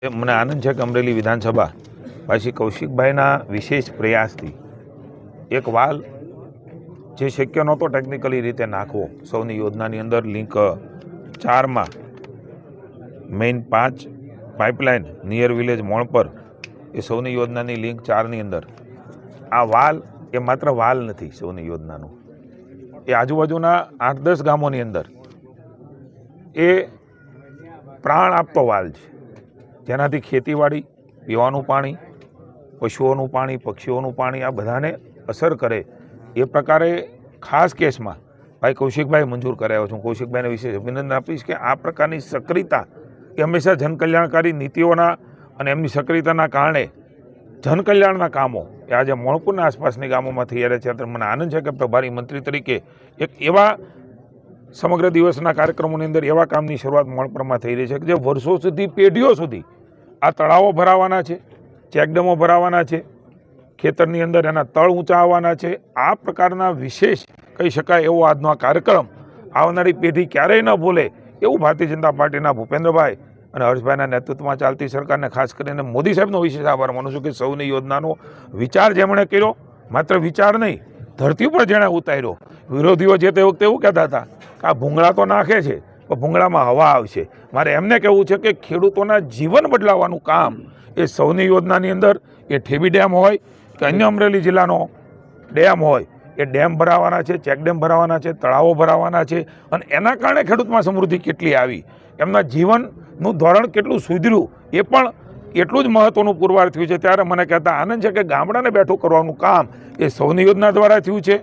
મને આનંદ છે કે અમરેલી વિધાનસભા પાછી કૌશિકભાઈના વિશેષ પ્રયાસથી એક વાલ જે શક્ય નહોતો ટેકનિકલી રીતે નાખવો સૌની યોજનાની અંદર લિંક 4માં main 5 pipeline near village Mon પર એ સૌની યોજનાની લિંક 4ની અંદર આ વાલ એ માત્ર વાલ નથી. સૌની યોજનાનું એ આજુબાજુના 8-10 ગામોની અંદર એ પ્રાણ આપતો વાલ છે, જેનાથી ખેતીવાડી, પીવાનું પાણી, પશુઓનું પાણી, પક્ષીઓનું પાણી આ બધાને અસર કરે એ પ્રકારે ખાસ કેસમાં ભાઈ કૌશિકભાઈ મંજૂર કરાવ્યો છું. કૌશિકભાઈને વિશેષ અભિનંદન આપીશ કે આ પ્રકારની સક્રિયતા એ હંમેશા જનકલ્યાણકારી નીતિઓના અને એમની સક્રિયતાના કારણે જનકલ્યાણના કામો એ આજે મોણપુરના આસપાસની ગામોમાં થઈ રહ્યા છે. ત્યારે મને આનંદ છે કે પ્રભારી મંત્રી તરીકે એક એવા સમગ્ર દિવસના કાર્યક્રમોની અંદર એવા કામની શરૂઆત મોણપરમાં થઈ રહી છે કે જે વર્ષો સુધી, પેઢીઓ સુધી આ તળાવો ભરાવાના છે, ચેકડેમો ભરાવાના છે, ખેતરની અંદર એના તળ ઊંચા આવવાના છે. આ પ્રકારના વિશેષ કહી શકાય એવો આજનો આ કાર્યક્રમ આવનારી પેઢી ક્યારેય ન ભૂલે એવું ભારતીય જનતા પાર્ટીના ભૂપેન્દ્રભાઈ અને હર્ષભાઈના નેતૃત્વમાં ચાલતી સરકારને ખાસ કરીને મોદી સાહેબનો વિશેષ આભાર માનું છું કે સૌની યોજનાનો વિચાર જેમણે કર્યો, માત્ર વિચાર નહીં ધરતી ઉપર જેણે ઉતાર્યો. વિરોધીઓ જે તે વખતે એવું કહેતા હતા કે આ ભૂંગળા તો નાખે છે પણ ભૂંગળામાં હવા આવશે. મારે એમને કહેવું છે કે ખેડૂતોના જીવન બદલાવવાનું કામ એ સૌની યોજનાની અંદર એ ઠેબી ડેમ હોય કે અન્ય અમરેલી જિલ્લાનો ડેમ હોય એ ડેમ ભરાવાના છે, ચેકડેમ ભરાવાના છે, તળાવો ભરાવાના છે અને એના કારણે ખેડૂતમાં સમૃદ્ધિ કેટલી આવી, એમના જીવનનું ધોરણ કેટલું સુધર્યું એ પણ એટલું જ મહત્ત્વનું પુરવાર થયું છે. ત્યારે મને કહેતા આનંદ છે કે ગામડાને બેઠું કરવાનું કામ એ સૌની યોજના દ્વારા થયું છે.